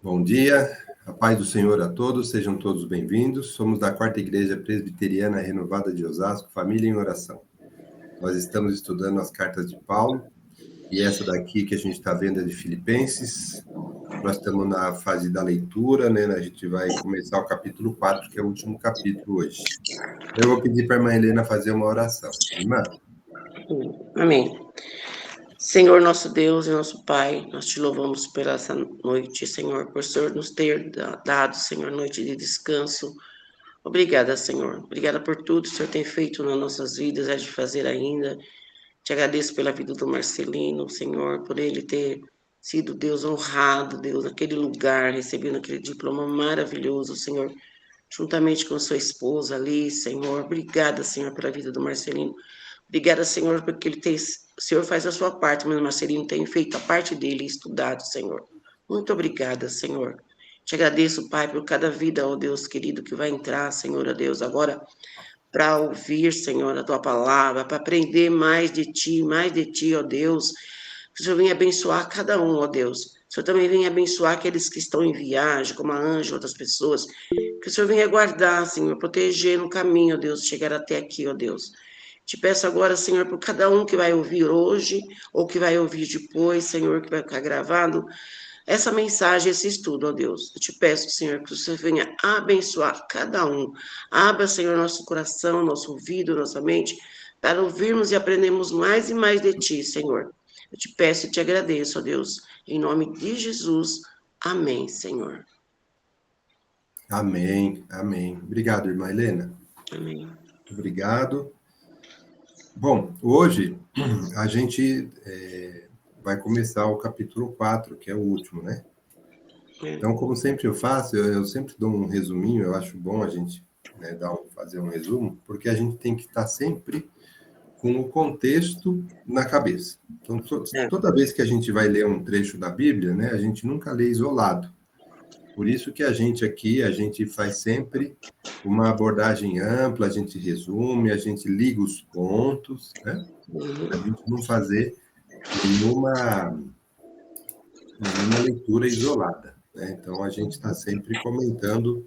Bom dia, a paz do Senhor a todos, sejam todos bem-vindos. Somos da Quarta Igreja Presbiteriana Renovada de Osasco, Família em Oração. Nós estamos estudando as cartas de Paulo, e essa daqui que a gente está vendo é de Filipenses. Nós estamos na fase da leitura, né? A gente vai começar o capítulo 4, que é o último capítulo hoje. Eu vou pedir para a irmã Helena fazer uma oração. Irmã? Amém. Senhor nosso Deus e nosso Pai, nós te louvamos por essa noite, Senhor, por o Senhor nos ter dado, Senhor, noite de descanso. Obrigada, Senhor. Obrigada por tudo que o Senhor tem feito nas nossas vidas, é de fazer ainda. Te agradeço pela vida do Marcelino, Senhor, por ele ter sido, Deus, honrado, Deus, naquele lugar, recebendo aquele diploma maravilhoso, Senhor, juntamente com sua esposa ali, Senhor. Obrigada, Senhor, pela vida do Marcelino. Obrigada, Senhor, porque o Senhor faz a sua parte, mas o Marcelino tem feito a parte dele e estudado, Senhor. Muito obrigada, Senhor. Te agradeço, Pai, por cada vida, ó Deus querido, que vai entrar, Senhor, ó Deus, agora para ouvir, Senhor, a tua palavra, para aprender mais de ti, ó Deus. Que o Senhor venha abençoar cada um, ó Deus. O Senhor também venha abençoar aqueles que estão em viagem, como a Ângela, outras pessoas. Que o Senhor venha guardar, Senhor, proteger no caminho, ó Deus, chegar até aqui, ó Deus. Te peço agora, Senhor, por cada um que vai ouvir hoje, ou que vai ouvir depois, Senhor, que vai ficar gravado, essa mensagem, esse estudo, ó Deus. Eu te peço, Senhor, que o Senhor venha abençoar cada um. Abra, Senhor, nosso coração, nosso ouvido, nossa mente, para ouvirmos e aprendermos mais e mais de Ti, Senhor. Eu te peço e te agradeço, ó Deus, em nome de Jesus. Amém, Senhor. Amém, amém. Obrigado, irmã Helena. Amém. Obrigado. Bom, hoje a gente vai começar o capítulo 4, que é o último, né? Então, como sempre eu faço, eu sempre dou um resuminho, eu acho bom a gente fazer um resumo, porque a gente tem que estar sempre com o contexto na cabeça. Então, toda vez que a gente vai ler um trecho da Bíblia, né, a gente nunca lê isolado. Por isso que a gente faz sempre uma abordagem ampla, a gente resume, a gente liga os pontos, né? A gente não fazer nenhuma leitura isolada, né? Então, a gente está sempre comentando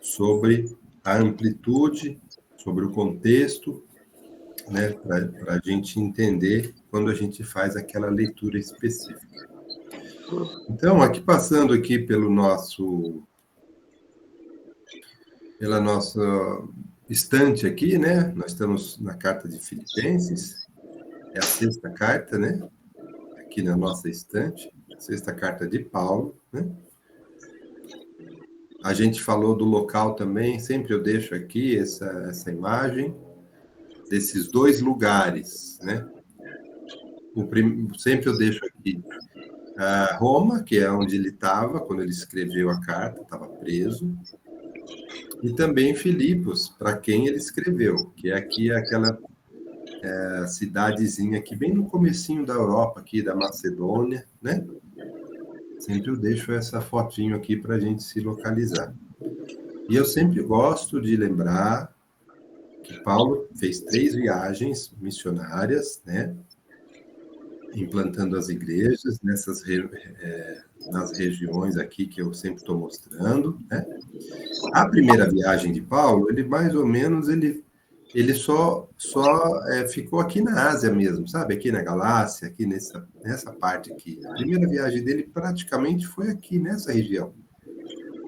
sobre a amplitude, sobre o contexto, né? Para a gente entender quando a gente faz aquela leitura específica. Então, aqui passando aqui pela nossa estante aqui, né? Nós estamos na carta de Filipenses, é a sexta carta, né? Aqui na nossa estante, a sexta carta de Paulo, né? A gente falou do local também, sempre eu deixo aqui essa imagem desses dois lugares, né? Sempre eu deixo aqui Roma, que é onde ele estava quando ele escreveu a carta, estava preso, e também Filipos, para quem ele escreveu, que é aqui aquela cidadezinha aqui, bem no comecinho da Europa, aqui da Macedônia, né? Sempre eu deixo essa fotinho aqui para a gente se localizar. E eu sempre gosto de lembrar que Paulo fez 3 viagens missionárias, né? Implantando as igrejas nas regiões aqui que eu sempre estou mostrando, né? A primeira viagem de Paulo, ele mais ou menos ele só ficou aqui na Ásia mesmo, sabe? Aqui na Galácia, aqui nessa parte aqui. A primeira viagem dele praticamente foi aqui nessa região.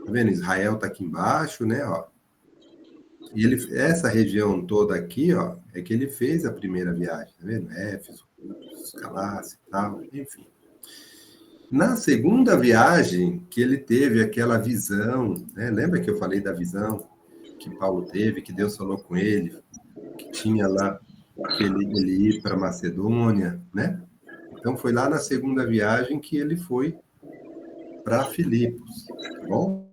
Tá vendo? Israel está aqui embaixo, né? Ó. E essa região toda aqui, ó, é que ele fez a primeira viagem, tá vendo? Éfeso, Galácia e tal, enfim. Na segunda viagem, que ele teve aquela visão, né? Lembra que eu falei da visão que Paulo teve, que Deus falou com ele, que tinha lá, que ele ir para Macedônia, né? Então, foi lá na segunda viagem que ele foi para Filipos, tá bom?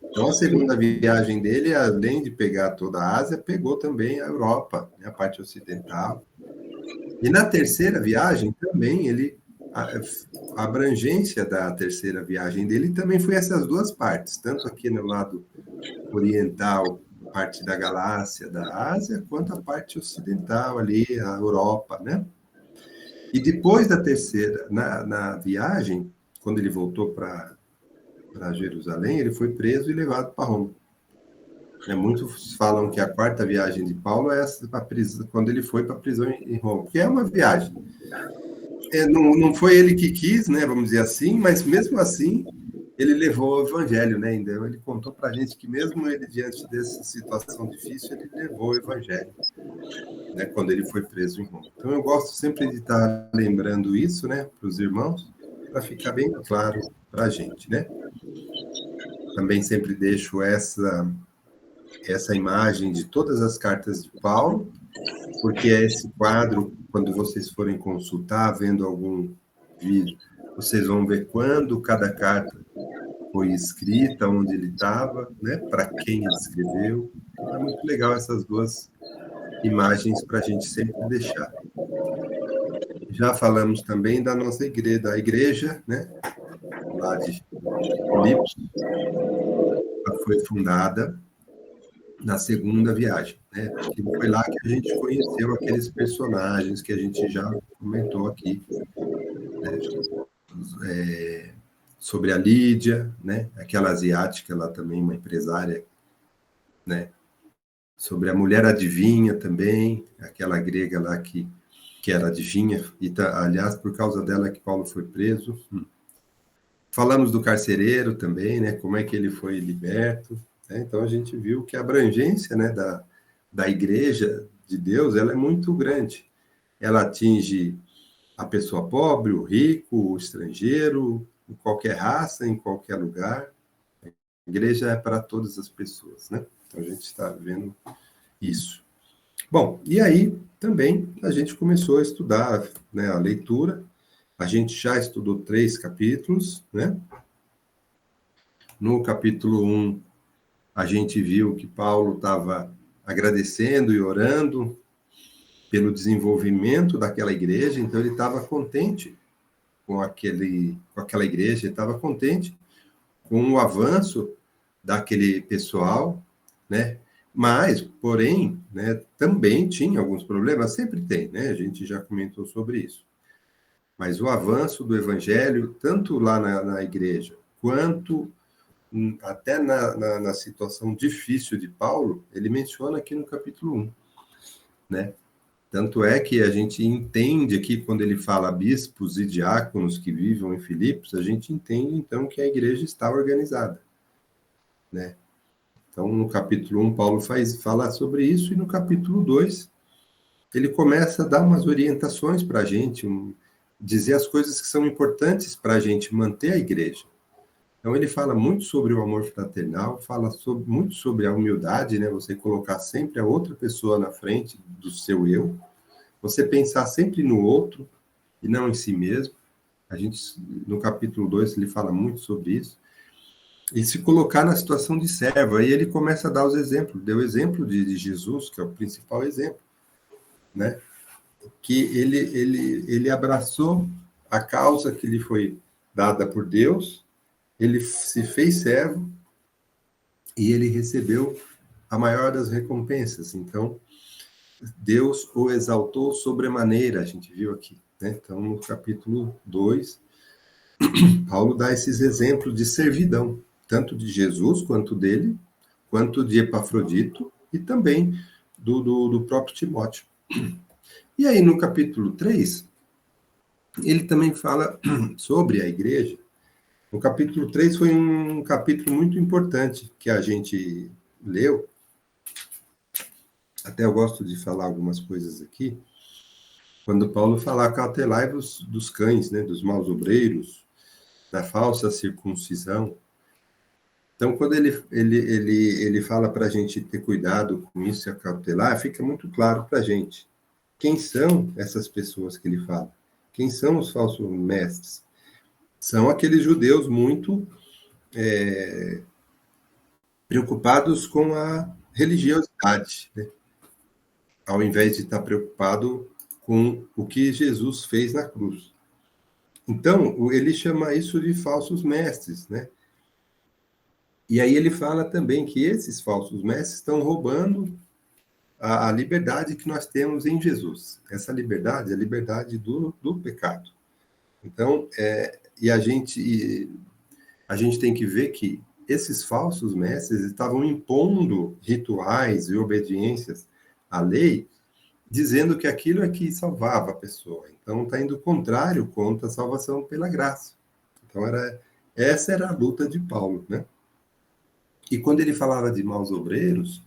Então, a segunda viagem dele, além de pegar toda a Ásia, pegou também a Europa, né, a parte ocidental. E na terceira viagem, também, a abrangência da terceira viagem dele também foi essas duas partes, tanto aqui no lado oriental, parte da Galácia, da Ásia, quanto a parte ocidental ali, a Europa, né? E depois da terceira, na viagem, quando ele voltou para para Jerusalém, ele foi preso e levado para Roma. Muitos falam que a quarta viagem de Paulo é essa, prisão, quando ele foi para a prisão em Roma, que é uma viagem. Não foi ele que quis, né, vamos dizer assim, mas mesmo assim ele levou o evangelho, né? Então ele contou para a gente que mesmo ele diante dessa situação difícil, ele levou o evangelho, né, quando ele foi preso em Roma. Então eu gosto sempre de estar lembrando isso, né, para os irmãos, para ficar bem claro para a gente, né? Também sempre deixo essa imagem de todas as cartas de Paulo, porque é esse quadro, quando vocês forem consultar, vendo algum vídeo, vocês vão ver quando cada carta foi escrita, onde ele estava, né, para quem ele escreveu. Então, é muito legal essas duas imagens para a gente sempre deixar. Já falamos também da nossa igreja, né, lá de Filipos, ela foi fundada na segunda viagem, né? Porque foi lá que a gente conheceu aqueles personagens que a gente já comentou aqui, né? Sobre a Lídia, né? Aquela asiática lá também, uma empresária, né? Sobre a mulher adivinha também, aquela grega lá que era adivinha, e aliás, por causa dela que Paulo foi preso. Falamos do carcereiro também, né? Como é que ele foi liberto. Então, a gente viu que a abrangência, né, da igreja de Deus, ela é muito grande. Ela atinge a pessoa pobre, o rico, o estrangeiro, em qualquer raça, em qualquer lugar. A igreja é para todas as pessoas, né? Então, a gente está vendo isso. Bom, e aí também a gente começou a estudar, né, a leitura. A gente já estudou 3 capítulos, né? No capítulo 1, a gente viu que Paulo estava agradecendo e orando pelo desenvolvimento daquela igreja, então ele estava contente com aquela igreja, ele estava contente com o avanço daquele pessoal, né? Mas, porém, né, também tinha alguns problemas, sempre tem, né? A gente já comentou sobre isso. Mas o avanço do evangelho, tanto lá na igreja, quanto até na situação difícil de Paulo, ele menciona aqui no capítulo 1, né? Tanto é que a gente entende aqui, quando ele fala bispos e diáconos que vivam em Filipos, a gente entende, então, que a igreja está organizada, né? Então, no capítulo 1, Paulo fala sobre isso, e no capítulo 2, ele começa a dar umas orientações para a gente, dizer as coisas que são importantes para a gente manter a igreja. Então, ele fala muito sobre o amor fraternal, fala muito sobre a humildade, né? Você colocar sempre a outra pessoa na frente do seu eu, você pensar sempre no outro e não em si mesmo. A gente, no capítulo 2, ele fala muito sobre isso. E se colocar na situação de servo. Aí ele começa a dar os exemplos. Deu o exemplo de Jesus, que é o principal exemplo, né? Que ele abraçou a causa que lhe foi dada por Deus, ele se fez servo e ele recebeu a maior das recompensas. Então, Deus o exaltou sobremaneira, a gente viu aqui, né? Então, no capítulo 2, Paulo dá esses exemplos de servidão, tanto de Jesus, quanto dele, quanto de Epafrodito, e também do próprio Timóteo. E aí, no capítulo 3, ele também fala sobre a igreja. O capítulo 3 foi um capítulo muito importante que a gente leu. Até eu gosto de falar algumas coisas aqui. Quando Paulo fala, cautelai-vos dos cães, né, dos maus obreiros, da falsa circuncisão. Então, quando ele fala para a gente ter cuidado com isso e acautelar, fica muito claro para a gente. Quem são essas pessoas que ele fala? Quem são os falsos mestres? São aqueles judeus muito preocupados com a religiosidade, né? Ao invés de estar preocupado com o que Jesus fez na cruz. Então, ele chama isso de falsos mestres, né? E aí ele fala também que esses falsos mestres estão roubando a liberdade que nós temos em Jesus. Essa liberdade é a liberdade do pecado. Então, e a gente a gente tem que ver que esses falsos mestres estavam impondo rituais e obediências à lei, dizendo que aquilo é que salvava a pessoa. Então, está indo contrário contra a salvação pela graça. Então, essa era a luta de Paulo, né? E quando ele falava de maus obreiros,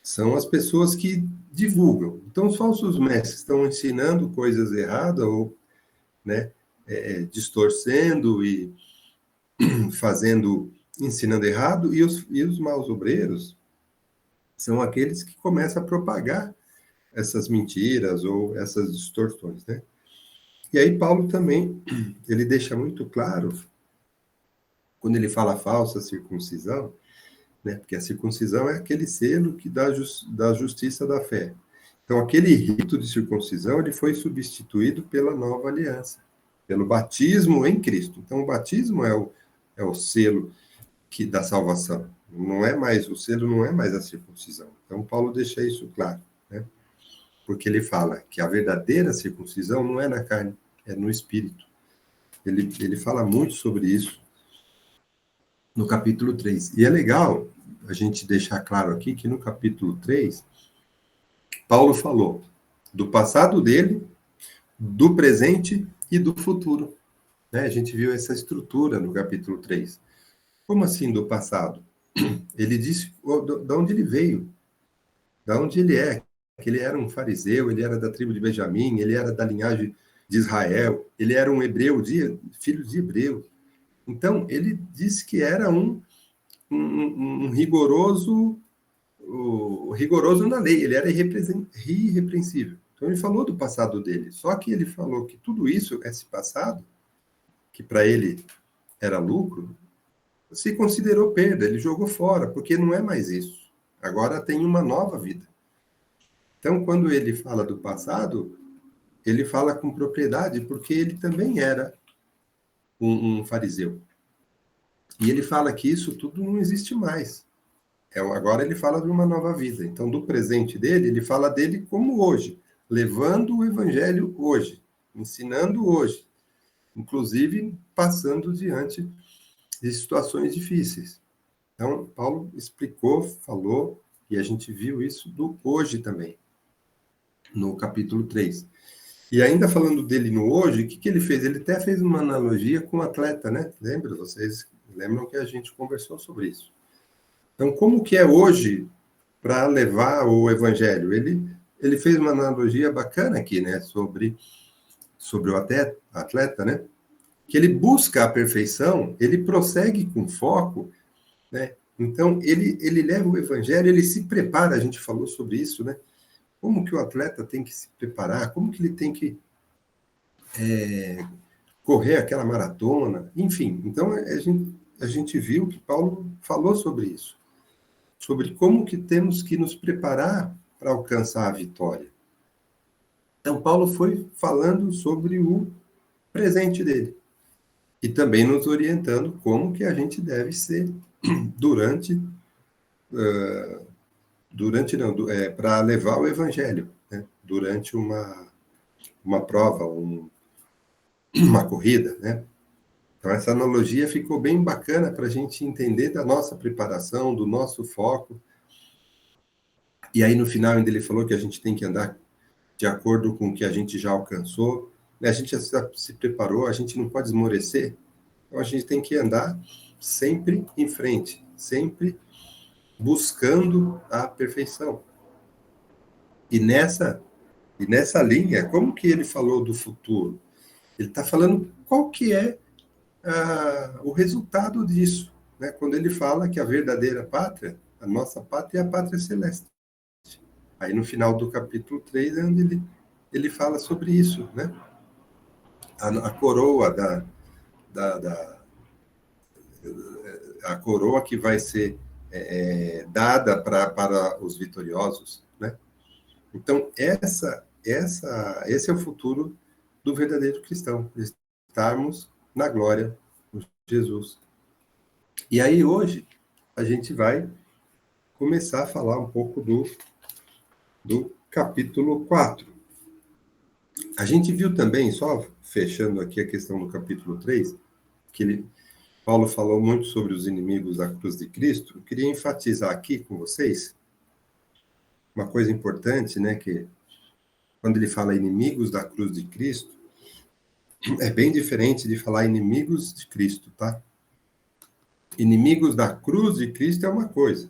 são as pessoas que divulgam. Então, os falsos mestres estão ensinando coisas erradas ou, né, distorcendo e ensinando errado, e os maus obreiros são aqueles que começam a propagar essas mentiras ou essas distorções, né? E aí Paulo também, ele deixa muito claro, quando ele fala falsa circuncisão, né? Porque a circuncisão é aquele selo que dá da justiça da fé. Então, aquele rito de circuncisão, ele foi substituído pela nova aliança, pelo batismo em Cristo. Então, o batismo é o selo da salvação. Não é mais, o selo não é mais a circuncisão. Então, Paulo deixa isso claro, né? Porque ele fala que a verdadeira circuncisão não é na carne, é no espírito. Ele fala muito sobre isso no capítulo 3. E é legal a gente deixar claro aqui que no capítulo 3, Paulo falou do passado dele, do presente e do futuro, né? A gente viu essa estrutura no capítulo 3. Como assim do passado? Ele disse de onde ele veio, de onde ele é, que ele era um fariseu, ele era da tribo de Benjamim, ele era da linhagem de Israel, ele era um hebreu, filho de hebreu. Então, ele disse que era um rigoroso na lei, ele era irrepreensível. Então, ele falou do passado dele, só que ele falou que tudo isso, esse passado, que para ele era lucro, se considerou perda, ele jogou fora, porque não é mais isso. Agora tem uma nova vida. Então, quando ele fala do passado, ele fala com propriedade, porque ele também era um fariseu. E ele fala que isso tudo não existe mais. Agora ele fala de uma nova vida. Então, do presente dele, ele fala dele como hoje, levando o evangelho hoje, ensinando hoje, inclusive passando diante de situações difíceis. Então, Paulo explicou, falou, e a gente viu isso do hoje também, no capítulo 3. E ainda falando dele no hoje, o que ele fez? Ele até fez uma analogia com o atleta, né? Lembra? Vocês lembram que a gente conversou sobre isso. Então, como que é hoje para levar o evangelho? Ele fez uma analogia bacana aqui, né? Sobre o atleta, né? Que ele busca a perfeição, ele prossegue com foco, né? Então, ele leva o evangelho, ele se prepara, a gente falou sobre isso, né? Como que o atleta tem que se preparar, como que ele tem que correr aquela maratona, enfim. Então, a gente viu que Paulo falou sobre isso, sobre como que temos que nos preparar para alcançar a vitória. Então, Paulo foi falando sobre o presente dele, e também nos orientando como que a gente deve ser para levar o evangelho, né? Durante uma prova, uma corrida, né? Então, essa analogia ficou bem bacana para a gente entender da nossa preparação, do nosso foco. E aí, no final, ainda ele falou que a gente tem que andar de acordo com o que a gente já alcançou. A gente já se preparou, a gente não pode esmorecer. Então, a gente tem que andar sempre em frente, sempre buscando a perfeição. E nessa linha, como que ele falou do futuro? Ele está falando qual que é o resultado disso, né? Quando ele fala que a verdadeira pátria, a nossa pátria é a pátria celeste. Aí no final do capítulo 3 é onde ele fala sobre isso, né? A coroa a coroa que vai ser dada para os vitoriosos, né? Então, esse é o futuro do verdadeiro cristão, estarmos na glória de Jesus. E aí, hoje, a gente vai começar a falar um pouco do capítulo 4. A gente viu também, só fechando aqui a questão do capítulo 3, que Paulo falou muito sobre os inimigos da cruz de Cristo. Eu queria enfatizar aqui com vocês uma coisa importante, né, que quando ele fala inimigos da cruz de Cristo, é bem diferente de falar inimigos de Cristo, tá? Inimigos da cruz de Cristo é uma coisa.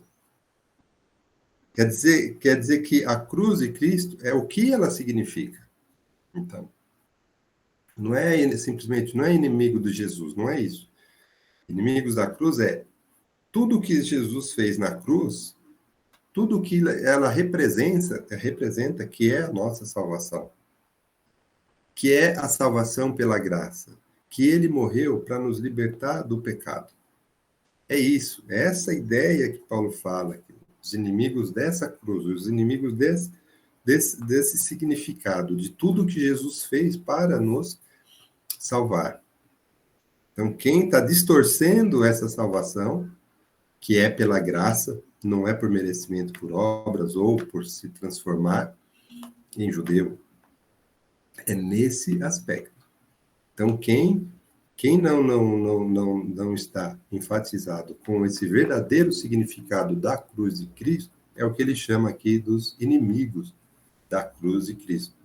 Quer dizer que a cruz de Cristo é o que ela significa. Então, não é simplesmente, não é inimigo de Jesus, não é isso. Inimigos da cruz é tudo que Jesus fez na cruz, tudo que ela representa que é a nossa salvação, que é a salvação pela graça, que ele morreu para nos libertar do pecado. É isso, é essa ideia que Paulo fala, os inimigos dessa cruz, os inimigos desse significado, de tudo que Jesus fez para nos salvar. Então, quem está distorcendo essa salvação, que é pela graça, não é por merecimento, por obras ou por se transformar em judeu, é nesse aspecto. Então, quem não está enfatizado com esse verdadeiro significado da cruz de Cristo, é o que ele chama aqui dos inimigos da cruz de Cristo.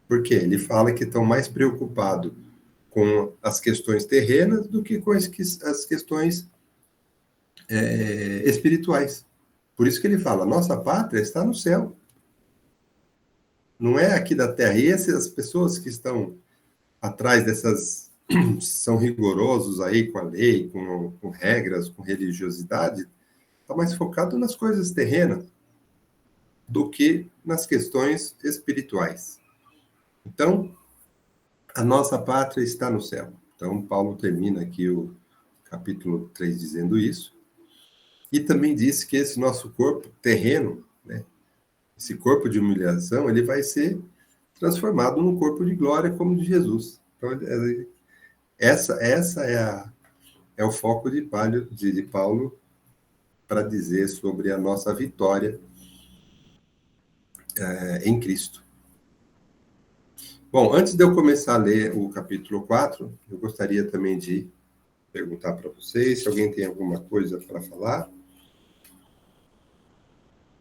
Por quê? Ele fala que estão mais preocupados com as questões terrenas do que com as questões espirituais. Por isso que ele fala, nossa pátria está no céu. Não é aqui da terra. E essas pessoas que estão atrás dessas, são rigorosos aí com a lei, com regras, com religiosidade, está mais focado nas coisas terrenas do que nas questões espirituais. Então, a nossa pátria está no céu. Então, Paulo termina aqui o capítulo 3 dizendo isso. E também disse que esse nosso corpo terreno, né, esse corpo de humilhação, ele vai ser transformado num corpo de glória como o de Jesus. Então, essa é o foco de Paulo para dizer sobre a nossa vitória em Cristo. Bom, antes de eu começar a ler o capítulo 4, eu gostaria também de perguntar para vocês se alguém tem alguma coisa para falar.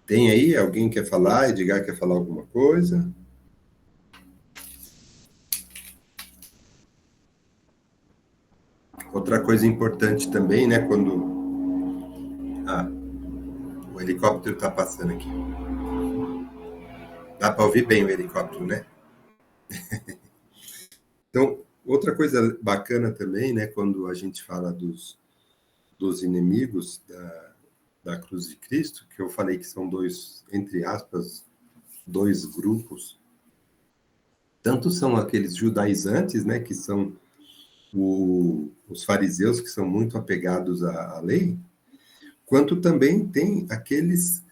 Tem aí? Alguém quer falar? Edgar quer falar alguma coisa? Outra coisa importante também, né, quando... o helicóptero está passando aqui. Dá para ouvir bem o helicóptero, né? Então, outra coisa bacana também, né, quando a gente fala dos inimigos da cruz de Cristo, que eu falei que são dois, entre aspas, dois grupos, tanto são aqueles judaizantes, né, que são os fariseus, que são muito apegados à lei, quanto também tem aqueles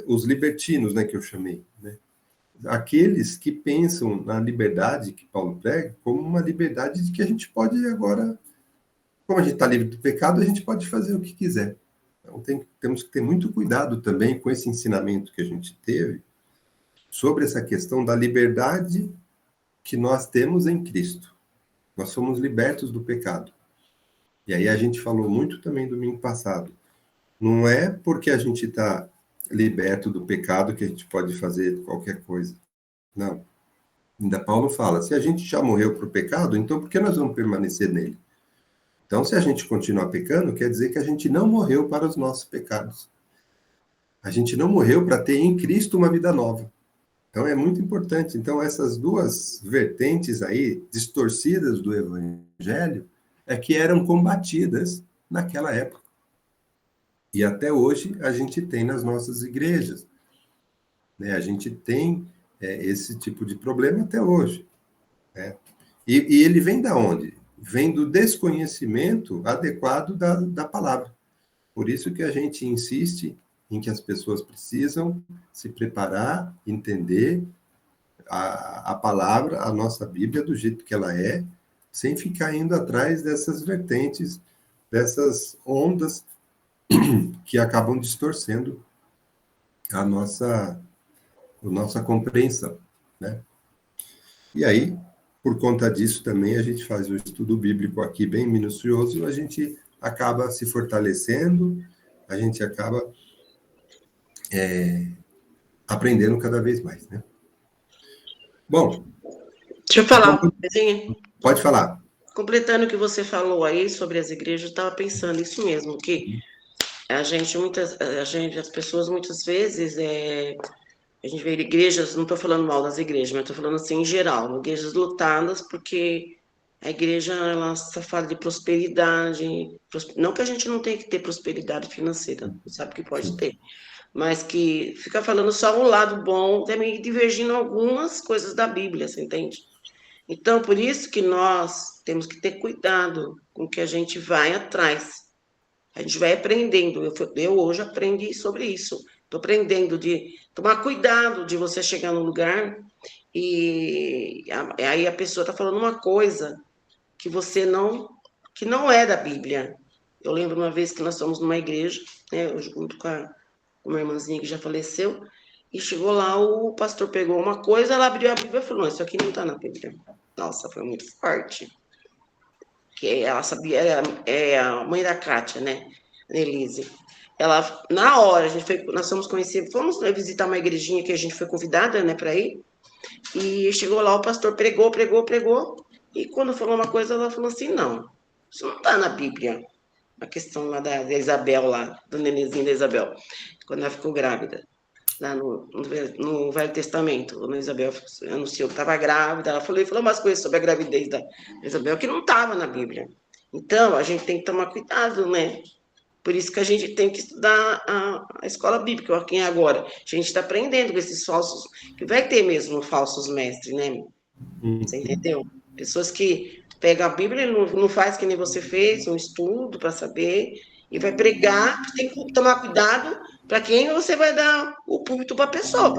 os libertinos, né, que eu chamei, né? Aqueles que pensam na liberdade que Paulo prega como uma liberdade de que a gente pode agora, como a gente está livre do pecado, a gente pode fazer o que quiser. Então, temos que ter muito cuidado também com esse ensinamento que a gente teve sobre essa questão da liberdade que nós temos em Cristo. Nós somos libertos do pecado. E aí a gente falou muito também domingo passado. Não é porque a gente está liberto do pecado que a gente pode fazer qualquer coisa. Não. Ainda Paulo fala, se a gente já morreu para o pecado, então por que nós vamos permanecer nele? Então, se a gente continuar pecando, quer dizer que a gente não morreu para os nossos pecados. A gente não morreu para ter em Cristo uma vida nova. Então, é muito importante. Então, essas duas vertentes aí, distorcidas do Evangelho, é que eram combatidas naquela época. E até hoje a gente tem nas nossas igrejas. Né? A gente tem esse tipo de problema até hoje. Né? E ele vem da onde? Vem do desconhecimento adequado da palavra. Por isso que a gente insiste em que as pessoas precisam se preparar, entender a palavra, a nossa Bíblia, do jeito que ela é, sem ficar indo atrás dessas vertentes, dessas ondas que acabam distorcendo a nossa compreensão, né? E aí, por conta disso também a gente faz o estudo bíblico aqui bem minucioso, a gente acaba se fortalecendo, a gente acaba aprendendo cada vez mais, né? Bom, Deixa eu falar uma coisinha. pode falar. Completando o que você falou aí sobre as igrejas, eu estava pensando isso mesmo, que as pessoas muitas vezes, a gente vê igrejas, não estou falando mal das igrejas, mas estou falando assim em geral, igrejas lotadas, porque a igreja, ela só fala de prosperidade, não que a gente não tenha que ter prosperidade financeira, sabe que pode Sim. ter, mas que fica falando só o lado bom, também divergindo algumas coisas da Bíblia, você entende? Então, por isso que nós temos que ter cuidado com o que a gente vai atrás. A gente vai aprendendo. Eu hoje aprendi sobre isso. Estou aprendendo de tomar cuidado de você chegar num lugar e aí a pessoa está falando uma coisa que que não é da Bíblia. Eu lembro uma vez que nós fomos numa igreja, né, eu junto com uma irmãzinha que já faleceu, e chegou lá, o pastor pegou uma coisa, ela abriu a Bíblia e falou, não, isso aqui não está na Bíblia. Nossa, foi muito forte. Que ela sabia, é a mãe da Kátia, né? Elise. Ela, na hora, nós fomos conhecer, fomos visitar uma igrejinha que a gente foi convidada, né, para ir. E chegou lá, o pastor pregou, e quando falou uma coisa, ela falou assim: não, isso não está na Bíblia. A questão lá da Isabel, lá, do nenenzinho da Isabel, quando ela ficou grávida, lá no Velho Testamento. Quando a Isabel anunciou que estava grávida, ela falou umas coisas sobre a gravidez da Isabel que não estava na Bíblia. Então, a gente tem que tomar cuidado, né? Por isso que a gente tem que estudar a escola bíblica, aqui agora. A gente está aprendendo com esses falsos, que vai ter mesmo falsos mestres, né? Você entendeu? Pessoas que pegam a Bíblia e não faz que nem você fez, um estudo para saber, e vai pregar, tem que tomar cuidado para quem você vai dar o púlpito para a pessoa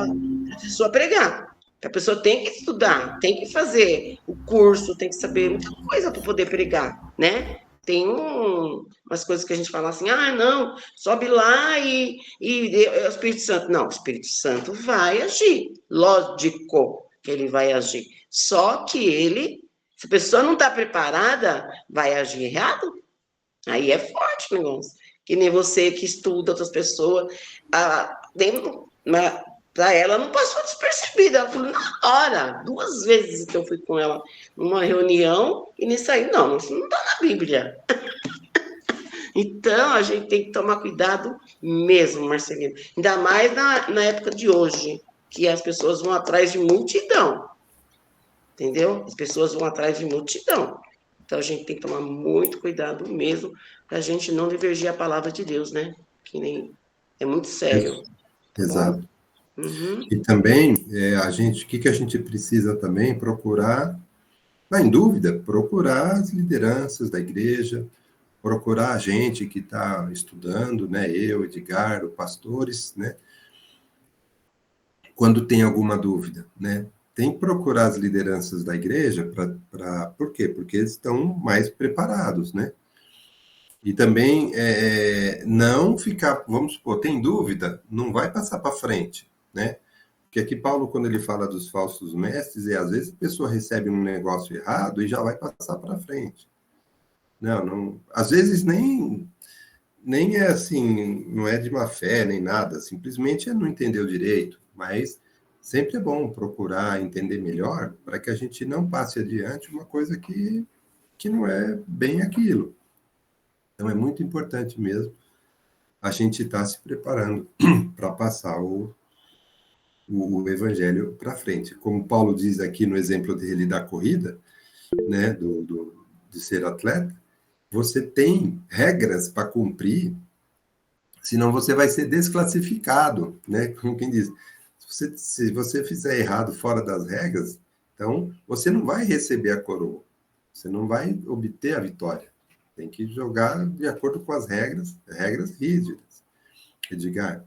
pregar. A pessoa tem que estudar, tem que fazer o curso, tem que saber muita coisa para poder pregar, né? Tem umas coisas que a gente fala assim, não, sobe lá e é o Espírito Santo. Não, o Espírito Santo vai agir, lógico que ele vai agir. Só que se a pessoa não está preparada, vai agir errado. Aí é forte o negócio. Que nem você que estuda outras pessoas, para ela não passou despercebida. Ela falou na hora, 2 vezes que eu fui com ela numa reunião, e nisso aí, não, isso não está na Bíblia. Então, a gente tem que tomar cuidado mesmo, Marcelino. Ainda mais na época de hoje, que as pessoas vão atrás de multidão. Entendeu? As pessoas vão atrás de multidão. Então, a gente tem que tomar muito cuidado mesmo para a gente não divergir a palavra de Deus, né? Que nem... É muito sério. Exato. Uhum. E também, o que a gente precisa também procurar, em dúvida, procurar as lideranças da igreja, procurar a gente que está estudando, né? Eu, Edgar, os pastores, né? Quando tem alguma dúvida, né? Tem que procurar as lideranças da igreja por quê? Porque eles estão mais preparados, né? E também não ficar, vamos supor, tem dúvida, não vai passar para frente, né? Porque aqui Paulo, quando ele fala dos falsos mestres, às vezes a pessoa recebe um negócio errado e já vai passar para frente. Não, às vezes nem é assim, não é de má fé, nem nada, simplesmente não entendeu direito, mas sempre é bom procurar entender melhor para que a gente não passe adiante uma coisa que não é bem aquilo. Então, é muito importante mesmo a gente estar se preparando para passar o evangelho para frente. Como Paulo diz aqui no exemplo dele da corrida, né, de ser atleta, você tem regras para cumprir, senão você vai ser desclassificado, né? Como quem diz, se você fizer errado fora das regras, então você não vai receber a coroa, você não vai obter a vitória. Tem que jogar de acordo com as regras rígidas. Edgar?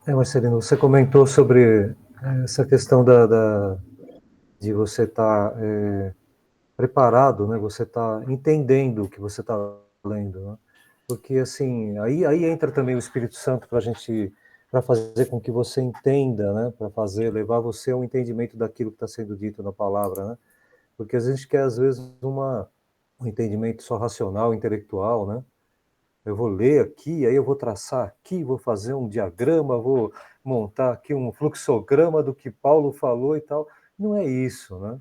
Marcelino, você comentou sobre essa questão de você estar preparado, né? Você estar entendendo o que você está lendo, né? Porque, assim, aí entra também o Espírito Santo para a gente para fazer com que você entenda, né? Para levar você ao entendimento daquilo que está sendo dito na palavra, né? Porque a gente quer, às vezes, um entendimento só racional, intelectual, né? Eu vou ler aqui, aí eu vou traçar aqui, vou fazer um diagrama, vou montar aqui um fluxograma do que Paulo falou e tal. Não é isso, né?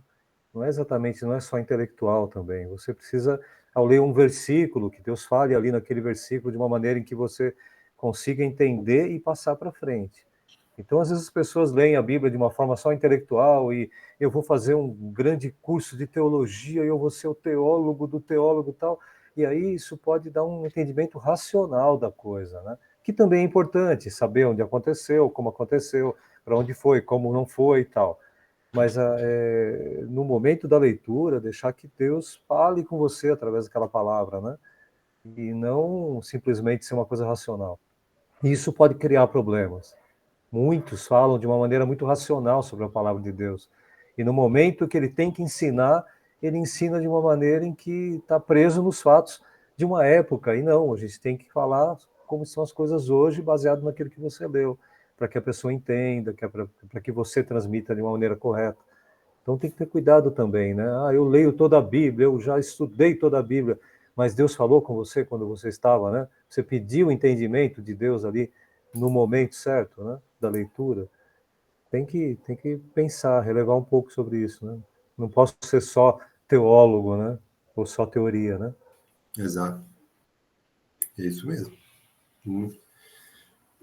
Não é exatamente, não é só intelectual também. Você precisa, ao ler um versículo, que Deus fale ali naquele versículo de uma maneira em que você consiga entender e passar para frente. Então, às vezes as pessoas leem a Bíblia de uma forma só intelectual e eu vou fazer um grande curso de teologia e eu vou ser o teólogo do teólogo e tal. E aí isso pode dar um entendimento racional da coisa, né? Que também é importante, saber onde aconteceu, como aconteceu, para onde foi, como não foi e tal. Mas no momento da leitura, deixar que Deus fale com você através daquela palavra, né? E não simplesmente ser uma coisa racional. E isso pode criar problemas. Muitos falam de uma maneira muito racional sobre a palavra de Deus. E no momento que ele tem que ensinar, ele ensina de uma maneira em que está preso nos fatos de uma época. E não, a gente tem que falar como são as coisas hoje, baseado naquilo que você leu, para que a pessoa entenda, para que você transmita de uma maneira correta. Então tem que ter cuidado também, né? Ah, eu leio toda a Bíblia, eu já estudei toda a Bíblia, mas Deus falou com você quando você estava, né? Você pediu o entendimento de Deus ali no momento certo, né? Da leitura. Tem que pensar, relevar um pouco sobre isso, né? Não posso ser só teólogo, né? Ou só teoria, né? Exato. É isso mesmo.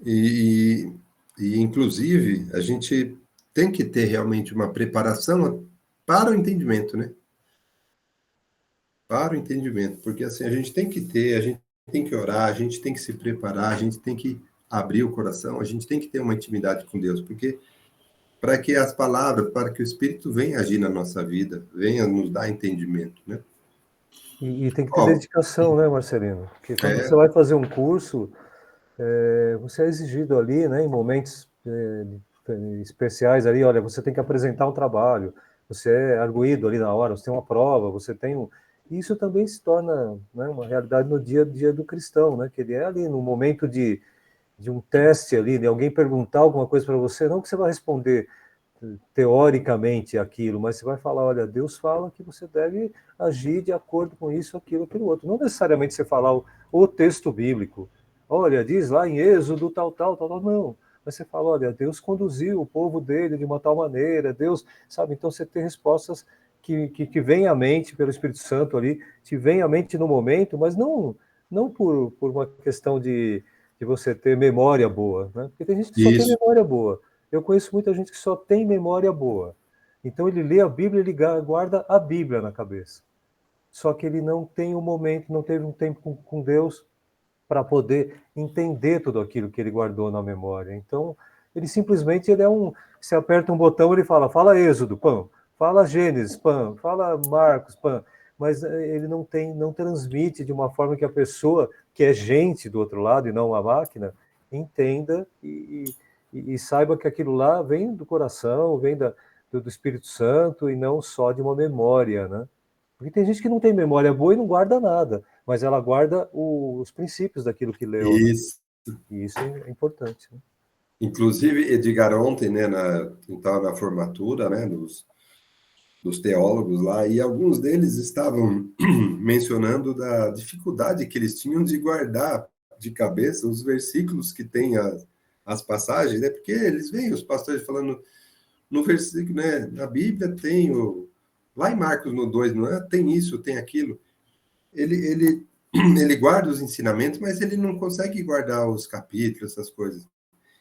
E, inclusive, a gente tem que ter realmente uma preparação para o entendimento, né? Para o entendimento, porque assim, a gente tem que ter, a gente tem que orar, a gente tem que se preparar, a gente tem que abrir o coração, a gente tem que ter uma intimidade com Deus, porque para que as palavras, para que o Espírito venha agir na nossa vida, venha nos dar entendimento, né? E tem que ter Ó, dedicação, né, Marcelino? Porque quando você é, vai fazer um curso, você é exigido ali, né, em momentos especiais ali, olha, você tem que apresentar um trabalho, você é arguído ali na hora, você tem uma prova, você tem um... Isso também se torna, né, uma realidade no dia a dia do cristão, né, que ele é ali no momento de um teste ali, de alguém perguntar alguma coisa para você, não que você vai responder teoricamente aquilo, mas você vai falar, olha, Deus fala que você deve agir de acordo com isso, aquilo outro. Não necessariamente você falar o texto bíblico. Olha, diz lá em Êxodo tal, não. Mas você fala, olha, Deus conduziu o povo dele de uma tal maneira, Deus, sabe? Então você tem respostas que vêm à mente pelo Espírito Santo ali, te vêm à mente no momento, mas não por uma questão de você ter memória boa, né? Porque tem gente que só tem isso, memória boa. Eu conheço muita gente que só tem memória boa. Então ele lê a Bíblia, ele guarda a Bíblia na cabeça. Só que ele não tem um momento, não teve um tempo com Deus para poder entender tudo aquilo que ele guardou na memória. Então, ele simplesmente ele é um, se aperta um botão, ele fala Êxodo, pam, fala Gênesis, pam, fala Marcos, pam, mas ele não transmite de uma forma que a pessoa que é gente do outro lado e não uma máquina entenda e saiba que aquilo lá vem do coração, vem do Espírito Santo e não só de uma memória, né? Porque tem gente que não tem memória boa e não guarda nada, mas ela guarda os princípios daquilo que leu, né? isso. E isso é importante, né? Inclusive, Edgar ontem, né, estava na formatura, né, dos teólogos lá, e alguns deles estavam mencionando da dificuldade que eles tinham de guardar de cabeça os versículos que têm as passagens, né? Porque eles veem os pastores falando no versículo, né? Na Bíblia tem lá em Marcos no 2, não é? Tem isso, tem aquilo. Ele guarda os ensinamentos, mas ele não consegue guardar os capítulos, essas coisas.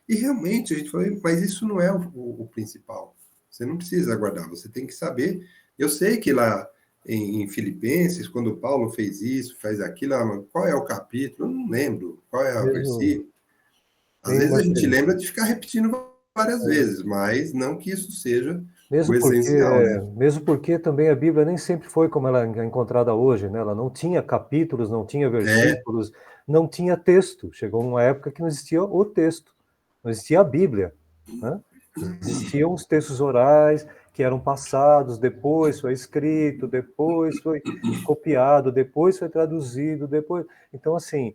E realmente, a gente falou, mas isso não é o principal. Você não precisa guardar, você tem que saber. Eu sei que lá em Filipenses, quando Paulo fez isso, faz aquilo, qual é o capítulo? Eu não lembro. Qual é o Mesmo, versículo? Às mesmo vezes a gente Marcelino, lembra de ficar repetindo várias vezes, mas não que isso seja o mesmo porque, essencial, né? mesmo porque também a Bíblia nem sempre foi como ela é encontrada hoje, né? Ela não tinha capítulos, não tinha É, versículos, não tinha texto. Chegou uma época que não existia o texto, não existia a Bíblia, né? Existiam os textos orais que eram passados, depois foi escrito, depois foi copiado, depois foi traduzido, depois. Então, assim,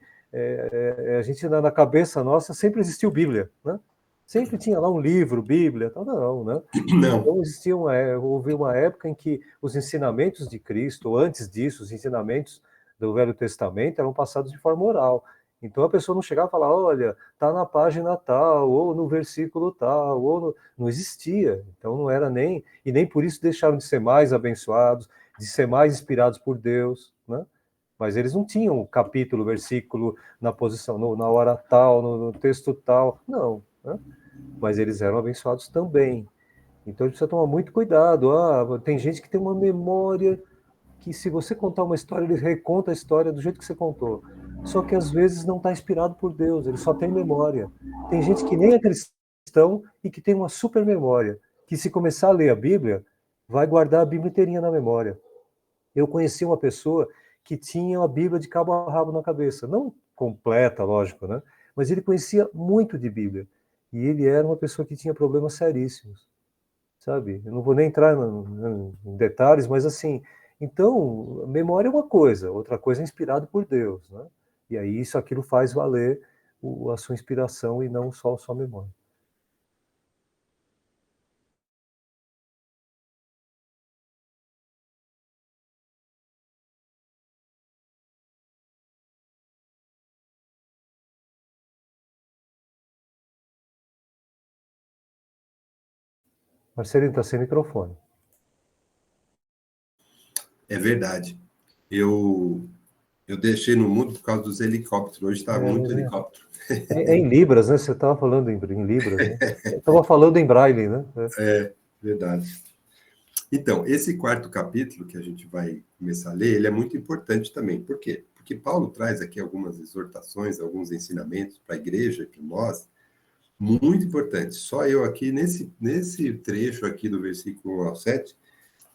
a gente, na cabeça nossa, sempre existiu Bíblia, né? Sempre tinha lá um livro, Bíblia, tal, não, né? Não. Então, houve uma época em que os ensinamentos de Cristo, ou antes disso, os ensinamentos do Velho Testamento eram passados de forma oral. Então, a pessoa não chegava e falava, olha, está na página tal, ou no versículo tal, não existia. Então, não era nem... E nem por isso deixaram de ser mais abençoados, de ser mais inspirados por Deus, né? Mas eles não tinham o capítulo, versículo, na posição, na hora tal, no texto tal, não, né? Mas eles eram abençoados também. Então a gente precisa tomar muito cuidado. Tem gente que tem uma memória que, se você contar uma história, ele reconta a história do jeito que você contou. Só que às vezes não está inspirado por Deus, ele só tem memória. Tem gente que nem é cristão e que tem uma super memória, que se começar a ler a Bíblia, vai guardar a Bíblia inteirinha na memória. Eu conheci uma pessoa que tinha a Bíblia de cabo a rabo na cabeça. Não completa, lógico, né? Mas ele conhecia muito de Bíblia. E ele era uma pessoa que tinha problemas seríssimos, sabe? Eu não vou nem entrar em detalhes, mas assim, então, memória é uma coisa, outra coisa é inspirado por Deus, né? E aí aquilo faz valer a sua inspiração e não só a sua memória. Marcelinho, está sem microfone. É verdade. Eu deixei no mudo por causa dos helicópteros. Hoje está muito helicóptero. É em Libras, né? Você estava falando em Libras, né? Eu estava falando em Braille, né? É, verdade. Então, esse quarto capítulo que a gente vai começar a ler, ele é muito importante também. Por quê? Porque Paulo traz aqui algumas exortações, alguns ensinamentos para a igreja, para nós, muito importantes. Só eu aqui, nesse trecho aqui do versículo 1 ao 7,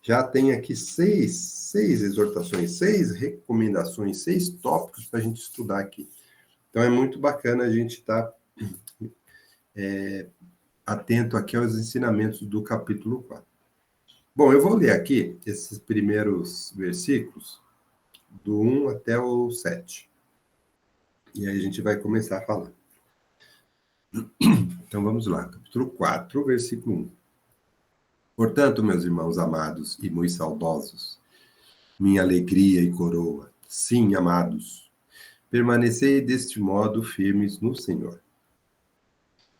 já tem aqui seis exortações, 6 recomendações, 6 tópicos para a gente estudar aqui. Então, é muito bacana a gente estar atento aqui aos ensinamentos do capítulo 4. Bom, eu vou ler aqui esses primeiros versículos, do 1 até o 7. E aí a gente vai começar a falar. Então, vamos lá. Capítulo 4, versículo 1. Portanto, meus irmãos amados e muito saudosos, minha alegria e coroa, sim, amados, permanecei deste modo firmes no Senhor.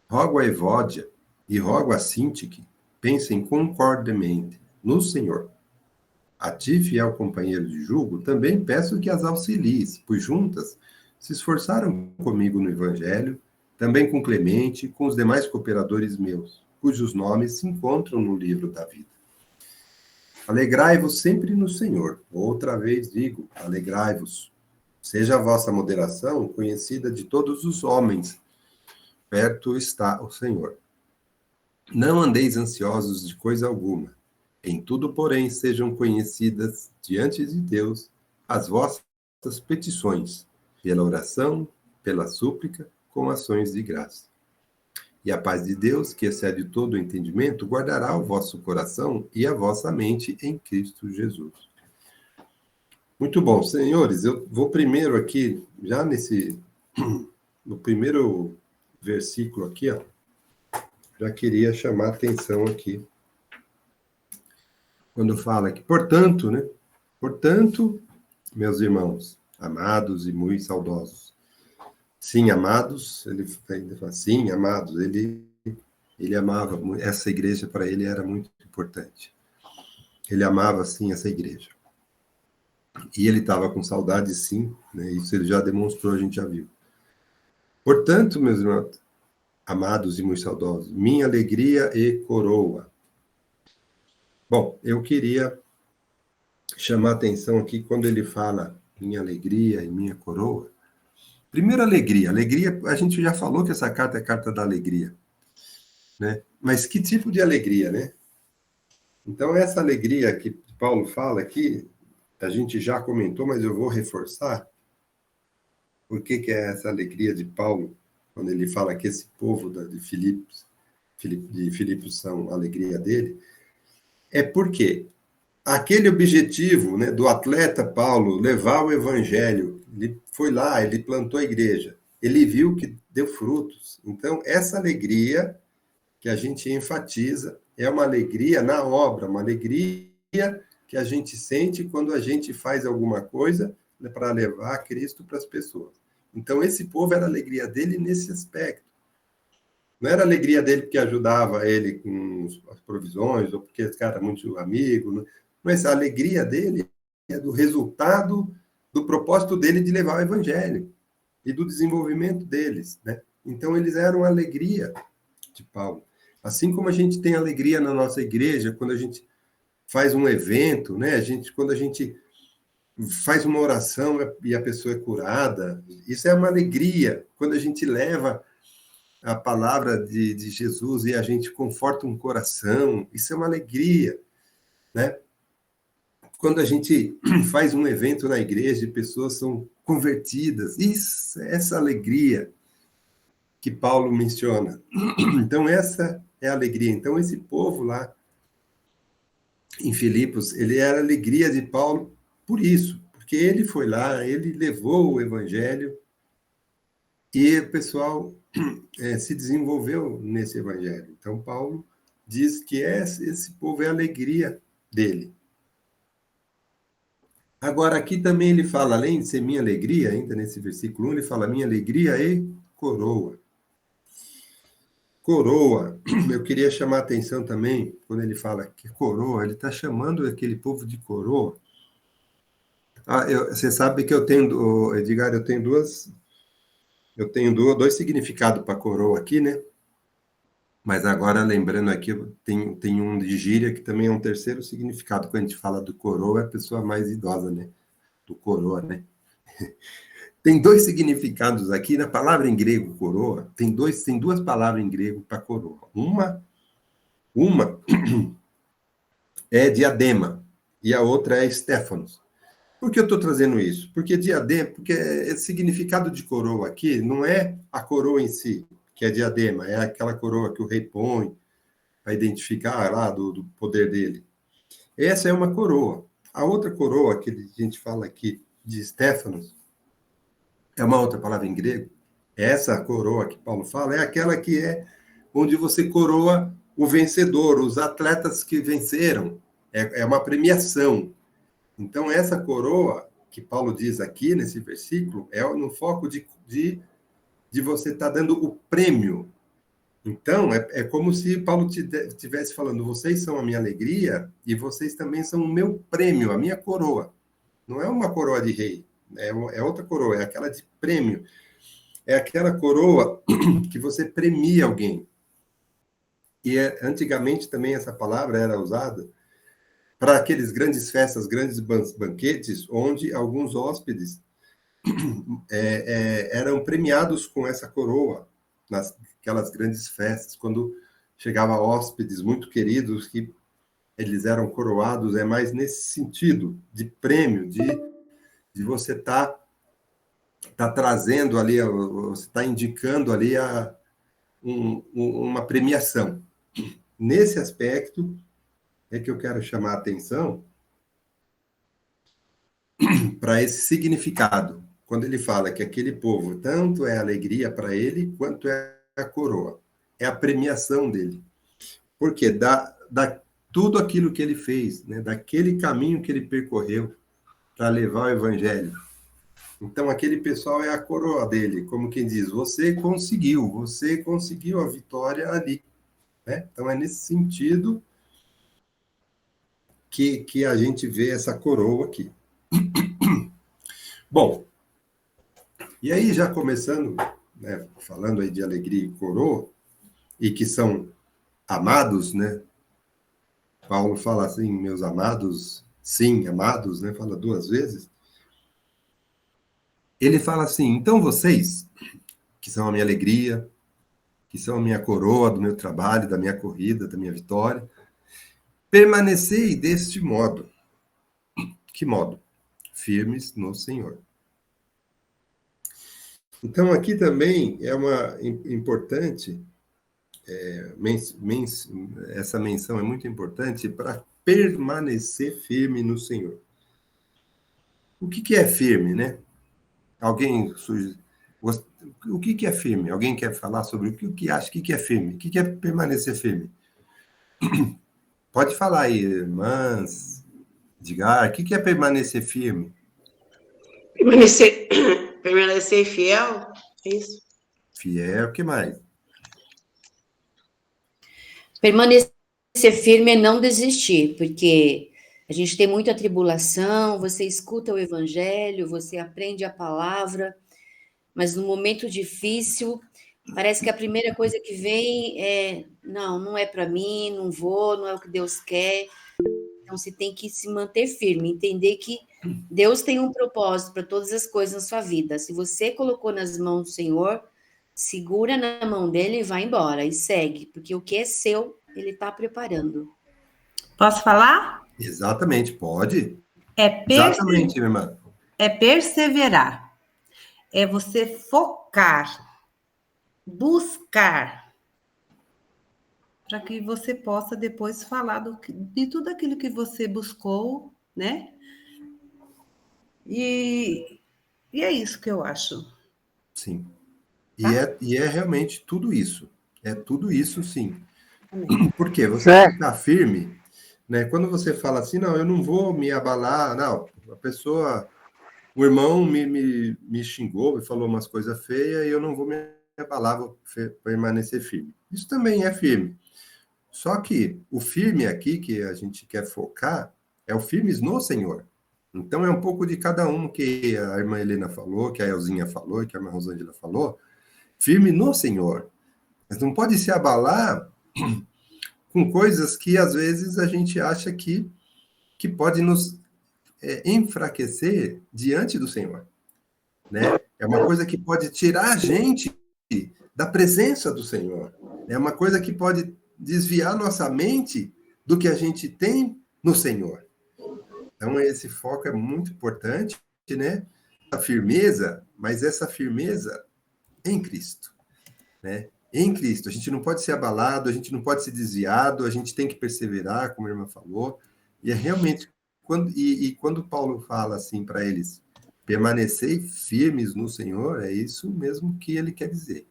Rogo a Evódia e rogo a Sintique, pensem concordemente no Senhor. A ti, fiel companheiro de jugo, também peço que as auxilies, pois juntas se esforçaram comigo no Evangelho, também com Clemente e com os demais cooperadores meus, cujos nomes se encontram no livro da vida. Alegrai-vos sempre no Senhor. Outra vez digo, alegrai-vos. Seja a vossa moderação conhecida de todos os homens. Perto está o Senhor. Não andeis ansiosos de coisa alguma. Em tudo, porém, sejam conhecidas diante de Deus as vossas petições, pela oração, pela súplica, com ações de graça. E a paz de Deus, que excede todo o entendimento, guardará o vosso coração e a vossa mente em Cristo Jesus. Muito bom, senhores, eu vou primeiro aqui, já no primeiro versículo aqui, ó, já queria chamar a atenção aqui, quando fala aqui, portanto, né? Portanto, meus irmãos, amados e muito saudosos. Sim, amados, ele fala, sim, amados, ele amava, essa igreja para ele era muito importante. Ele amava, sim, essa igreja. E ele estava com saudade, sim, né? Isso ele já demonstrou, a gente já viu. Portanto, meus irmãos, amados e muito saudosos, minha alegria e coroa. Bom, eu queria chamar a atenção aqui quando ele fala minha alegria e minha coroa. Primeiro, alegria. Alegria, a gente já falou que essa carta é a carta da alegria, né? Mas que tipo de alegria, né? Então, essa alegria que Paulo fala aqui, a gente já comentou, mas eu vou reforçar. Por que é essa alegria de Paulo, quando ele fala que esse povo de Filipos são a alegria dele? É porque aquele objetivo, né, do atleta Paulo levar o evangelho, Ele foi lá, ele plantou a igreja, ele viu que deu frutos. Então, essa alegria que a gente enfatiza é uma alegria na obra, uma alegria que a gente sente quando a gente faz alguma coisa, né, para levar Cristo para as pessoas. Então, esse povo era a alegria dele nesse aspecto. Não era a alegria dele porque ajudava ele com as provisões, ou porque esse cara era muito amigo, mas a alegria dele é do resultado do propósito dele de levar o evangelho e do desenvolvimento deles, né? Então, eles eram a alegria de Paulo. Assim como a gente tem alegria na nossa igreja quando a gente faz um evento, né? Quando a gente faz uma oração e a pessoa é curada, isso é uma alegria. Quando a gente leva a palavra de Jesus e a gente conforta um coração, isso é uma alegria, né? Quando a gente faz um evento na igreja e pessoas são convertidas, isso, essa alegria que Paulo menciona. Então, essa é a alegria. Então, esse povo lá em Filipos, ele era a alegria de Paulo por isso, porque ele foi lá, ele levou o evangelho e o pessoal se desenvolveu nesse evangelho. Então, Paulo diz que esse povo é a alegria dele. Agora, aqui também ele fala, além de ser minha alegria, ainda nesse versículo 1, ele fala minha alegria e coroa. Coroa, eu queria chamar a atenção também, quando ele fala que coroa, ele está chamando aquele povo de coroa. Você sabe que eu tenho, Edgar, eu tenho dois significados para coroa aqui, né? Mas agora, lembrando aqui, tem um de gíria que também é um terceiro significado. Quando a gente fala do coroa, é a pessoa mais idosa, né? Do coroa, né? Tem dois significados aqui. Na palavra em grego, coroa, tem duas palavras em grego para coroa. Uma é diadema e a outra é Stéphanos. Por que eu estou trazendo isso? Porque diadema, porque esse significado de coroa aqui não é a coroa em si, que é diadema, é aquela coroa que o rei põe para identificar lá do poder dele. Essa é uma coroa. A outra coroa que a gente fala aqui de Stéphanos é uma outra palavra em grego. Essa coroa que Paulo fala é aquela que é onde você coroa o vencedor, os atletas que venceram. É uma premiação. Então, essa coroa que Paulo diz aqui nesse versículo é no foco de você estar dando o prêmio. Então, é como se Paulo estivesse falando, vocês são a minha alegria e vocês também são o meu prêmio, a minha coroa. Não é uma coroa de rei, é outra coroa, é aquela de prêmio. É aquela coroa que você premia alguém. E antigamente também essa palavra era usada para aqueles grandes festas, grandes banquetes, onde alguns hóspedes eram premiados com essa coroa, naquelas grandes festas, quando chegava hóspedes muito queridos, que eles eram coroados, é mais nesse sentido, de prêmio, de você tá trazendo ali, você está indicando ali uma premiação. Nesse aspecto é que eu quero chamar a atenção para esse significado. Quando ele fala que aquele povo tanto é alegria para ele, quanto é a coroa. É a premiação dele. Porque dá tudo aquilo que ele fez, né? Daquele caminho que ele percorreu para levar o evangelho. Então, aquele pessoal é a coroa dele, como quem diz, você conseguiu a vitória ali. Né? Então, é nesse sentido que a gente vê essa coroa aqui. Bom, e aí já começando, né, falando aí de alegria e coroa, e que são amados, né? Paulo fala assim, meus amados, sim, amados, né? Fala duas vezes. Ele fala assim, então vocês, que são a minha alegria, que são a minha coroa do meu trabalho, da minha corrida, da minha vitória, permanecei deste modo. Que modo? Firmes no Senhor. Então, aqui também é uma importante, essa menção é muito importante para permanecer firme no Senhor. O que é firme, né? Alguém o que é firme? Alguém quer falar sobre o que acha? O que é firme? O que é permanecer firme? Pode falar aí, irmãs, Edgar, o que é permanecer firme? Permanecer, permanecer fiel, é isso? Fiel, o que mais? Permanecer firme é não desistir, porque a gente tem muita tribulação, você escuta o evangelho, você aprende a palavra, mas no momento difícil, parece que a primeira coisa que vem é: não é para mim, não vou, não é o que Deus quer. Então você tem que se manter firme, entender que Deus tem um propósito para todas as coisas na sua vida. Se você colocou nas mãos do Senhor, segura na mão dele e vai embora, e segue, porque o que é seu, ele está preparando. Posso falar? Exatamente, pode. É Exatamente, minha irmã. É perseverar. É você focar, buscar, para que você possa depois falar de tudo aquilo que você buscou, né? E é isso que eu acho. Sim. Tá? E é realmente tudo isso. É tudo isso, sim. Amém. Por quê? Você ficar firme, né? Quando você fala assim, não, eu não vou me abalar, não, a pessoa, o irmão me xingou, me falou umas coisas feias e eu não vou me abalar, vou permanecer firme. Isso também é firme. Só que o firme aqui que a gente quer focar é o firmes no Senhor. Então é um pouco de cada um que a irmã Helena falou, que a Elzinha falou e que a irmã Rosângela falou. Firme no Senhor. Mas não pode se abalar com coisas que às vezes a gente acha que pode nos enfraquecer diante do Senhor. Né? É uma coisa que pode tirar a gente da presença do Senhor. É uma coisa que pode desviar nossa mente do que a gente tem no Senhor. Então, esse foco é muito importante, né? A firmeza, mas essa firmeza em Cristo, né? Em Cristo. A gente não pode ser abalado, a gente não pode ser desviado, a gente tem que perseverar, como a irmã falou. E é realmente, quando Paulo fala assim para eles, permanecei firmes no Senhor, é isso mesmo que ele quer dizer.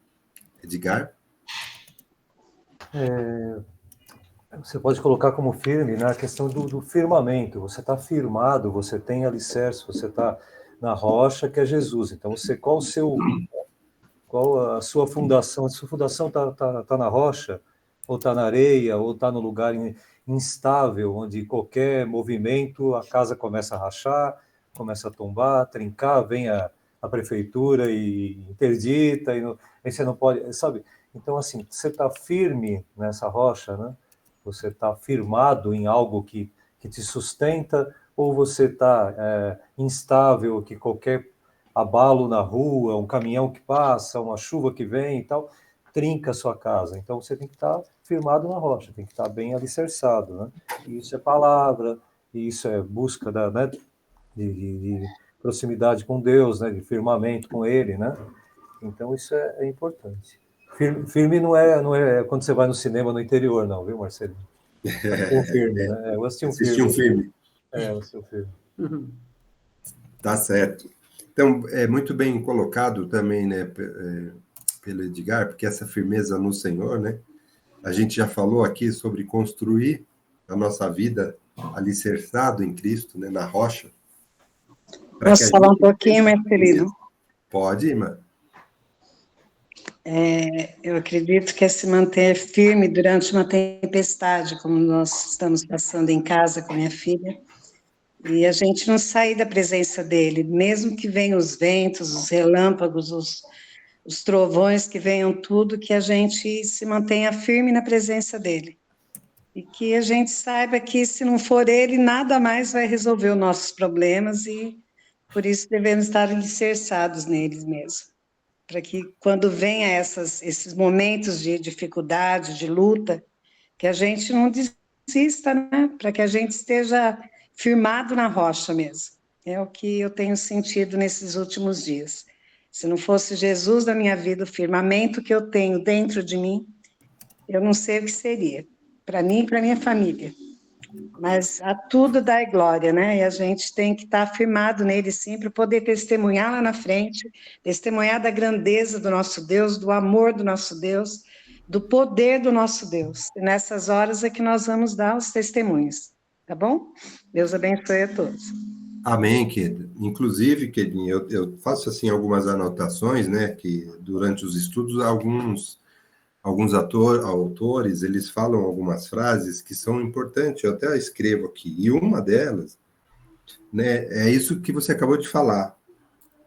Edgar? Você pode colocar como firme na questão do firmamento. Você está firmado, você tem alicerce, você está na rocha que é Jesus. Então, qual a sua fundação? A sua fundação tá na rocha, ou está na areia, ou está no lugar instável, onde qualquer movimento a casa começa a rachar, começa a tombar, trincar, vem a prefeitura e interdita, aí você não pode, sabe? Então, assim, você está firme nessa rocha, né? Você está firmado em algo que te sustenta, ou você está instável, que qualquer abalo na rua, um caminhão que passa, uma chuva que vem e tal, trinca a sua casa. Então, você tem que estar firmado na rocha, tem que estar bem alicerçado, né? E isso é palavra, e isso é busca né, de proximidade com Deus, né, de firmamento com Ele, né? Então, isso é importante. Firme não é quando você vai no cinema no interior, não, viu, Marcelo? Um filme, né? Eu assisti um filme. Eu assisti um filme. Uhum. Tá certo. Então, é muito bem colocado também, né, pelo Edgar, porque essa firmeza no Senhor, né? A gente já falou aqui sobre construir a nossa vida alicerçado em Cristo, né, na rocha. Posso falar um pouquinho, Marcelino? Pode, irmã. Eu acredito que é se manter firme durante uma tempestade, como nós estamos passando em casa com minha filha, e a gente não sair da presença dele, mesmo que venham os ventos, os relâmpagos, os trovões, que venham tudo, que a gente se mantenha firme na presença dele. E que a gente saiba que, se não for ele, nada mais vai resolver os nossos problemas, e por isso devemos estar alicerçados neles mesmo. Para que, quando venha esses momentos de dificuldade, de luta, que a gente não desista, né? Para que a gente esteja firmado na rocha mesmo. É o que eu tenho sentido nesses últimos dias. Se não fosse Jesus na minha vida, o firmamento que eu tenho dentro de mim, eu não sei o que seria, para mim e para minha família. Mas a tudo dá glória, né? E a gente tem que estar firmado nele sim, para poder testemunhar lá na frente, testemunhar da grandeza do nosso Deus, do amor do nosso Deus, do poder do nosso Deus. E nessas horas é que nós vamos dar os testemunhos, tá bom? Deus abençoe a todos. Amém, querida. Inclusive, queridinha, eu faço assim algumas anotações, né, que durante os estudos alguns autores, eles falam algumas frases que são importantes, eu até escrevo aqui, e uma delas, né, é isso que você acabou de falar,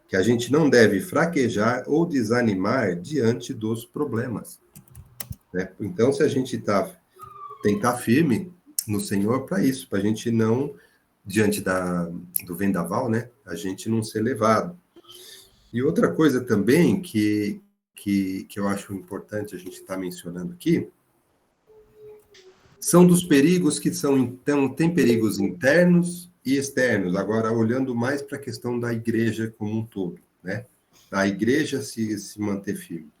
que a gente não deve fraquejar ou desanimar diante dos problemas, né? Então, se a gente tem que estar firme no Senhor para isso, para a gente não, diante do vendaval, né, a gente não ser levado. E outra coisa também que eu acho importante a gente estar mencionando aqui, são dos perigos que são, então, tem perigos internos e externos, agora olhando mais para a questão da igreja como um todo, né? A igreja se manter firme.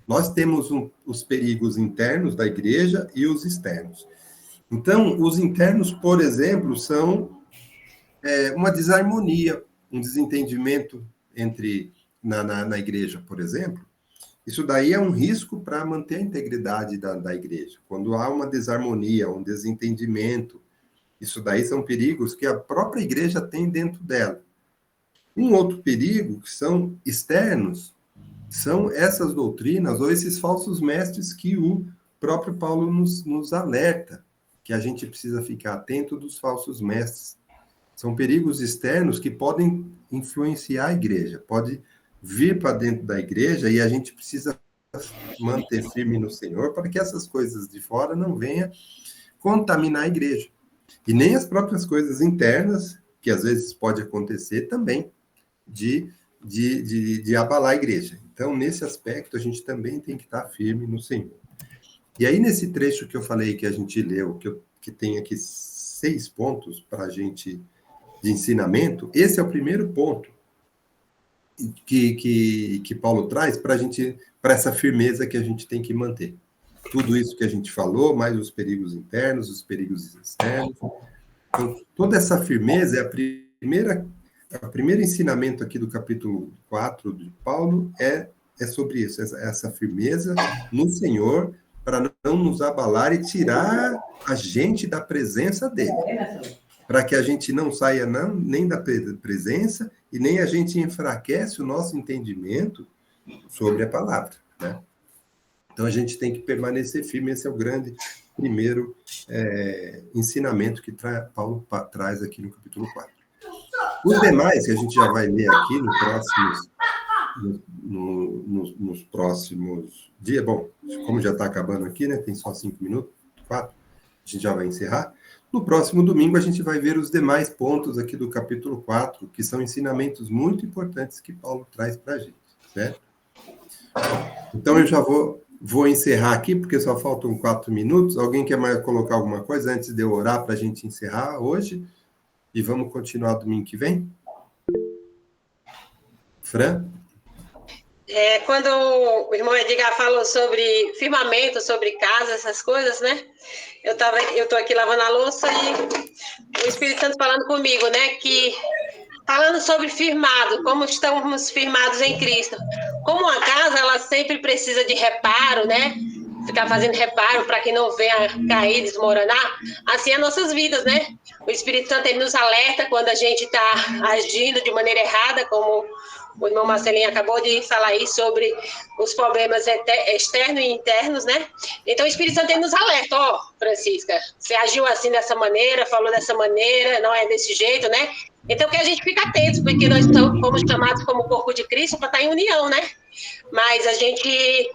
Nós temos os perigos internos da igreja e os externos. Então, os internos, por exemplo, são uma desarmonia, um desentendimento na igreja, por exemplo. Isso daí é um risco para manter a integridade da igreja. Quando há uma desarmonia, um desentendimento, isso daí são perigos que a própria igreja tem dentro dela. Um outro perigo, que são externos, são essas doutrinas ou esses falsos mestres que o próprio Paulo nos alerta, que a gente precisa ficar atento dos falsos mestres. São perigos externos que podem influenciar a igreja, pode vir para dentro da igreja e a gente precisa manter firme no Senhor para que essas coisas de fora não venham contaminar a igreja. E nem as próprias coisas internas, que às vezes pode acontecer também, de abalar a igreja. Então, nesse aspecto, a gente também tem que estar firme no Senhor. E aí, nesse trecho que eu falei, que a gente leu, que tem aqui 6 pontos para a gente de ensinamento, esse é o primeiro ponto que Paulo traz para essa firmeza que a gente tem que manter. Tudo isso que a gente falou, mais os perigos internos, os perigos externos. Então, toda essa firmeza é o primeiro ensinamento aqui do capítulo 4 de Paulo, é sobre isso, essa firmeza no Senhor, para não nos abalar e tirar a gente da presença dele. Para que a gente não saia nem da presença e nem a gente enfraquece o nosso entendimento sobre a palavra, né? Então, a gente tem que permanecer firme. Esse é o grande primeiro ensinamento que Paulo traz aqui no capítulo 4. Os demais, que a gente já vai ler aqui nos próximos dias, bom, como já está acabando aqui, né, tem só 5 minutos, 4, a gente já vai encerrar. No próximo domingo, a gente vai ver os demais pontos aqui do capítulo 4, que são ensinamentos muito importantes que Paulo traz para a gente, certo? Então, eu já vou encerrar aqui, porque só faltam 4 minutos. Alguém quer mais colocar alguma coisa antes de eu orar para a gente encerrar hoje? E vamos continuar domingo que vem? Fran? Quando o irmão Edgar falou sobre firmamento, sobre casa, essas coisas, né? Eu tô aqui lavando a louça e o Espírito Santo falando comigo, né? Falando sobre firmado, como estamos firmados em Cristo. Como uma casa, ela sempre precisa de reparo, né? Ficar fazendo reparo para que não venha cair, desmoronar. Assim é nossas vidas, né? O Espírito Santo, ele nos alerta quando a gente está agindo de maneira errada, como o irmão Marcelinho acabou de falar aí sobre os problemas externos e internos, né? Então, o Espírito Santo, ele nos alerta. Ó, Francisca, você agiu assim dessa maneira, falou dessa maneira, não é desse jeito, né? Então, que a gente fica atento, porque nós fomos chamados como corpo de Cristo para estar em união, né? Mas a gente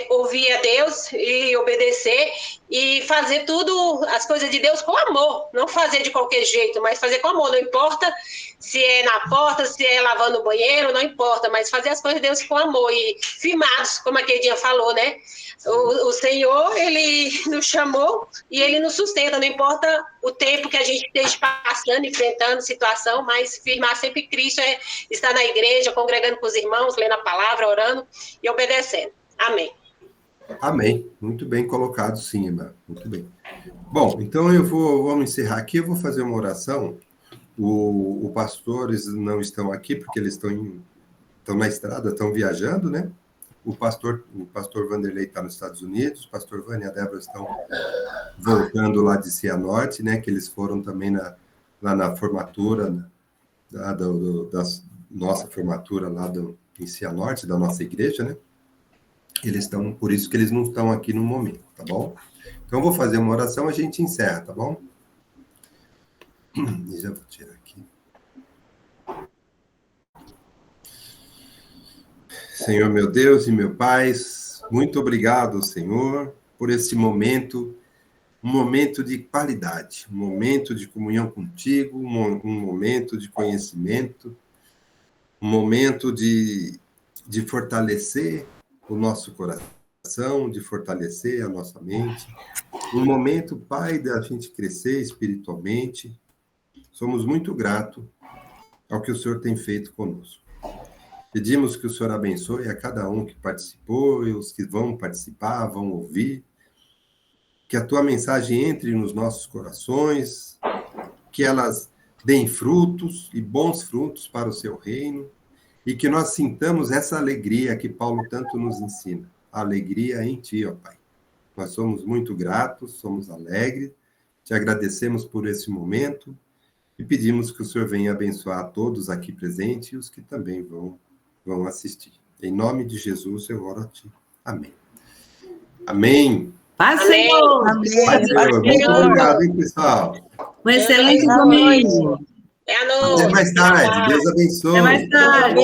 ouvir a Deus e obedecer e fazer tudo, as coisas de Deus com amor. Não fazer de qualquer jeito, mas fazer com amor. Não importa se é na porta, se é lavando o banheiro, não importa, mas fazer as coisas de Deus com amor e firmados, como a Quedinha falou, né? O Senhor, ele nos chamou e ele nos sustenta, não importa o tempo que a gente esteja passando, enfrentando situação, mas firmar sempre Cristo é estar na igreja, congregando com os irmãos, lendo a palavra, orando e obedecendo. Amém. Amém. Muito bem colocado, sim, irmã. Muito bem. Bom, então vamos encerrar aqui, eu vou fazer uma oração. Os pastores não estão aqui, porque eles estão na estrada, estão viajando, né? O pastor Vanderlei está nos Estados Unidos, o pastor Vânia e a Débora estão voltando lá de Cianorte, né? Que eles foram também lá na formatura, da nossa formatura lá em Cianorte, da nossa igreja, né? Por isso que eles não estão aqui no momento, tá bom? Então, eu vou fazer uma oração, a gente encerra, tá bom? Já vou tirar aqui. Senhor, meu Deus e meu Pai, muito obrigado, Senhor, por esse momento, um momento de qualidade, um momento de comunhão contigo, um momento de conhecimento, um momento de fortalecer o nosso coração, de fortalecer a nossa mente, um momento, Pai, da gente crescer espiritualmente. Somos muito gratos ao que o Senhor tem feito conosco. Pedimos que o Senhor abençoe a cada um que participou e os que vão participar, vão ouvir, que a tua mensagem entre nos nossos corações, que elas deem frutos e bons frutos para o seu reino, e que nós sintamos essa alegria que Paulo tanto nos ensina, a alegria em ti, ó Pai. Nós somos muito gratos, somos alegres, te agradecemos por esse momento e pedimos que o Senhor venha abençoar todos aqui presentes e os que também vão assistir. Em nome de Jesus eu oro a ti. Amém. Amém. Paz, Amém. Senhor. Paz, Senhor. Muito obrigado, hein, pessoal. Um excelente domingo. É a noite. Até mais tarde. Deus abençoe. Até mais tarde.